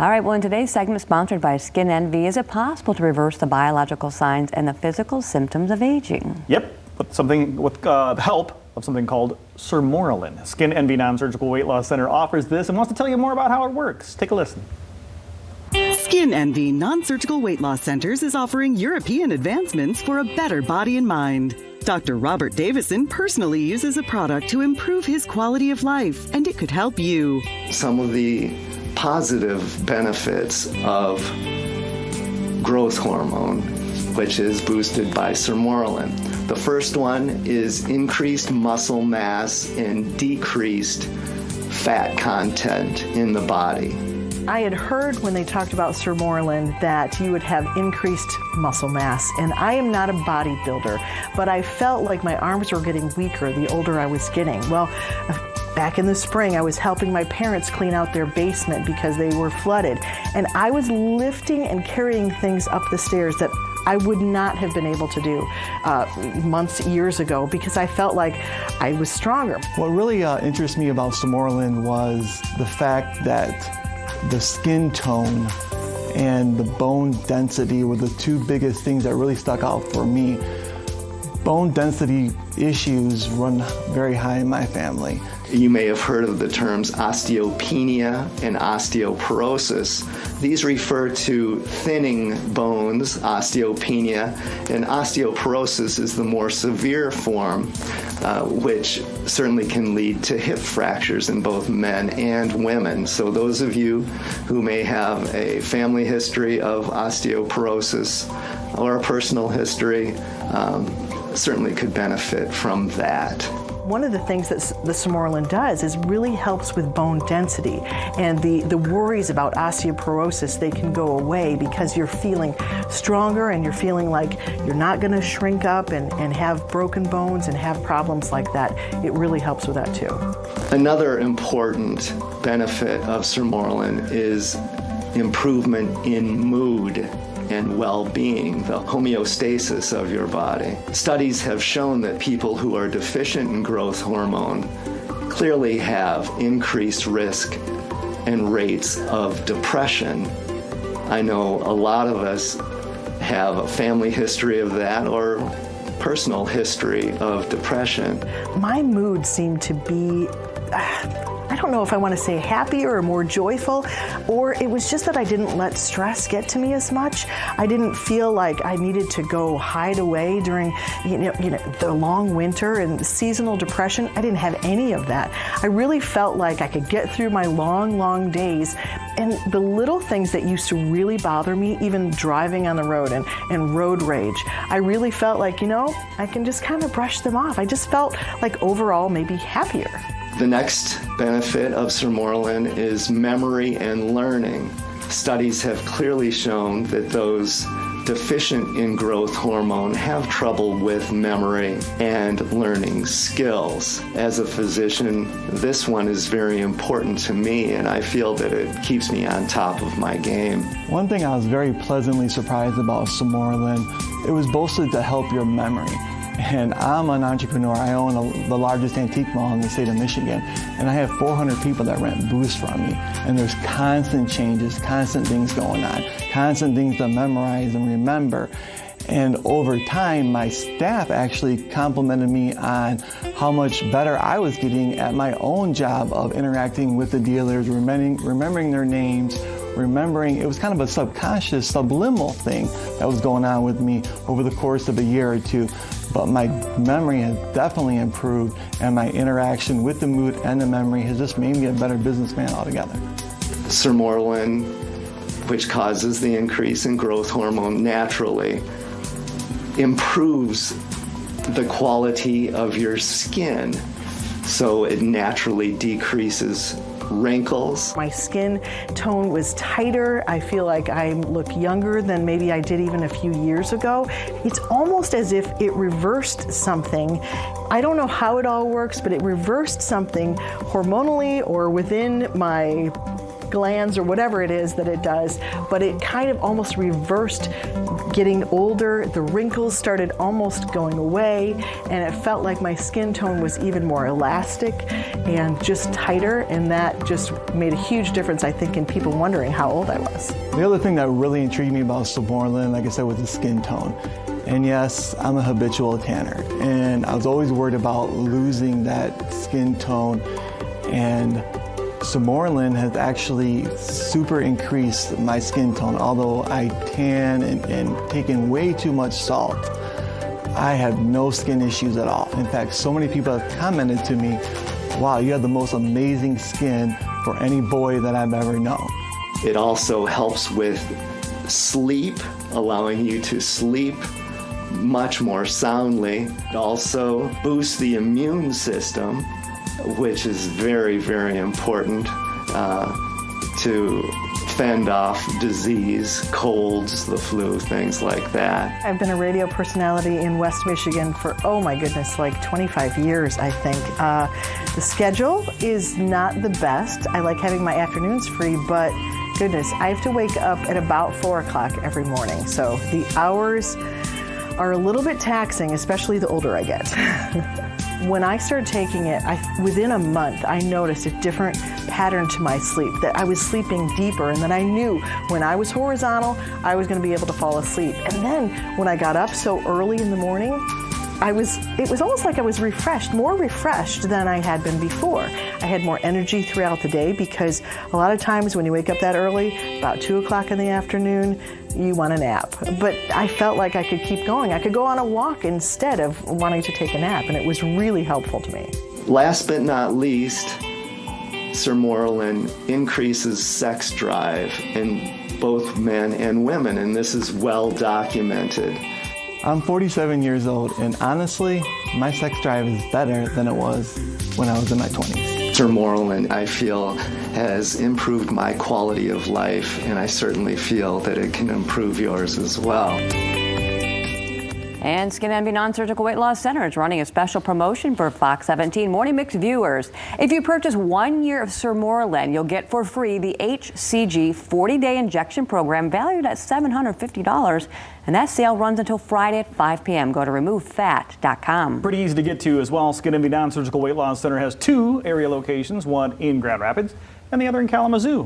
All right, well, in today's segment, sponsored by Skin Envy, is it possible to reverse the biological signs and the physical symptoms of aging? Yep, with the help of something called Sermorelin. Skin Envy Non-Surgical Weight Loss Center offers this and wants to tell you more about how it works. Take a listen. Skin Envy Non-Surgical Weight Loss Centers is offering European advancements for a better body and mind. Dr. Robert Davison personally uses a product to improve his quality of life, and it could help you. Some of the positive benefits of growth hormone, which is boosted by Sermorelin. The first one is increased muscle mass and decreased fat content in the body. I had heard when they talked about Sermorelin that you would have increased muscle mass, and I am not a bodybuilder, but I felt like my arms were getting weaker the older I was getting. Well, back in the spring, I was helping my parents clean out their basement because they were flooded, and I was lifting and carrying things up the stairs that I would not have been able to do years ago because I felt like I was stronger. What really interests me about Sermorelin was the fact that the skin tone and the bone density were the two biggest things that really stuck out for me. Bone density issues run very high in my family. You may have heard of the terms osteopenia and osteoporosis. These refer to thinning bones, osteopenia, and osteoporosis is the more severe form, which certainly can lead to hip fractures in both men and women. So those of you who may have a family history of osteoporosis or a personal history certainly could benefit from that. One of the things that the Sermorelin does is really helps with bone density, and the worries about osteoporosis, they can go away because you're feeling stronger and you're feeling like you're not going to shrink up and have broken bones and have problems like that. It really helps with that too. Another important benefit of Sermorelin is improvement in mood and well-being, the homeostasis of your body. Studies have shown that people who are deficient in growth hormone clearly have increased risk and rates of depression. I know a lot of us have a family history of that or personal history of depression. My mood seemed to be I don't know if I want to say happier or more joyful, or it was just that I didn't let stress get to me as much. I didn't feel like I needed to go hide away during the long winter and seasonal depression. I didn't have any of that. I really felt like I could get through my long days, and the little things that used to really bother me, even driving on the road and road rage, I really felt like, I can just kind of brush them off. I just felt like overall maybe happier. The next benefit of Sermorelin is memory and learning. Studies have clearly shown that those deficient in growth hormone have trouble with memory and learning skills. As a physician, this one is very important to me, and I feel that it keeps me on top of my game. One thing I was very pleasantly surprised about Sermorelin, it was boasted to help your memory. And I'm an entrepreneur. I own the largest antique mall in the state of Michigan, and I have 400 people that rent booths from me. And there's constant changes, constant things going on, constant things to memorize and remember. And over time, my staff actually complimented me on how much better I was getting at my own job of interacting with the dealers, remembering their names, it was kind of a subconscious, subliminal thing that was going on with me over the course of a year or two. But my memory has definitely improved, and my interaction with the mood and the memory has just made me a better businessman altogether. Sermorelin, which causes the increase in growth hormone naturally, improves the quality of your skin, so it naturally decreases wrinkles. My skin tone was tighter. I feel like I look younger than maybe I did even a few years ago. It's almost as if it reversed something. I don't know how it all works, but it reversed something hormonally or within my glands or whatever it is that it does, but it kind of almost reversed getting older. The wrinkles started almost going away, and it felt like my skin tone was even more elastic and just tighter, and that just made a huge difference, I think, in people wondering how old I was. The other thing that really intrigued me about Sermorelin, like I said, was the skin tone. And yes, I'm a habitual tanner, and I was always worried about losing that skin tone. And Sermorelin has actually super increased my skin tone. Although I tan and take in way too much salt, I have no skin issues at all. In fact, so many people have commented to me, wow, you have the most amazing skin for any boy that I've ever known. It also helps with sleep, allowing you to sleep much more soundly. It also boosts the immune system, which is very, very important to fend off disease, colds, the flu, things like that. I've been a radio personality in West Michigan for, oh my goodness, like 25 years, I think. The schedule is not the best. I like having my afternoons free, but goodness, I have to wake up at about 4 o'clock every morning. So the hours are a little bit taxing, especially the older I get. When I started taking it, within a month, I noticed a different pattern to my sleep, that I was sleeping deeper, and that I knew when I was horizontal, I was going to be able to fall asleep. And then when I got up so early in the morning, it was almost like I was refreshed, more refreshed than I had been before. I had more energy throughout the day, because a lot of times when you wake up that early, about 2 o'clock in the afternoon, you want a nap. But I felt like I could keep going. I could go on a walk instead of wanting to take a nap, and it was really helpful to me. Last but not least, Sermorelin increases sex drive in both men and women, and this is well documented. I'm 47 years old, and honestly, my sex drive is better than it was when I was in my 20s. Sermorelin, I feel, has improved my quality of life, and I certainly feel that it can improve yours as well. And Skin Envy Non-Surgical Weight Loss Center is running a special promotion for Fox 17 Morning Mix viewers. If you purchase 1 year of Sermorelin, you'll get for free the HCG 40-day injection program valued at $750. And that sale runs until Friday at 5 p.m. Go to removefat.com. Pretty easy to get to as well. Skin Envy Non-Surgical Weight Loss Center has 2 area locations, one in Grand Rapids and the other in Kalamazoo.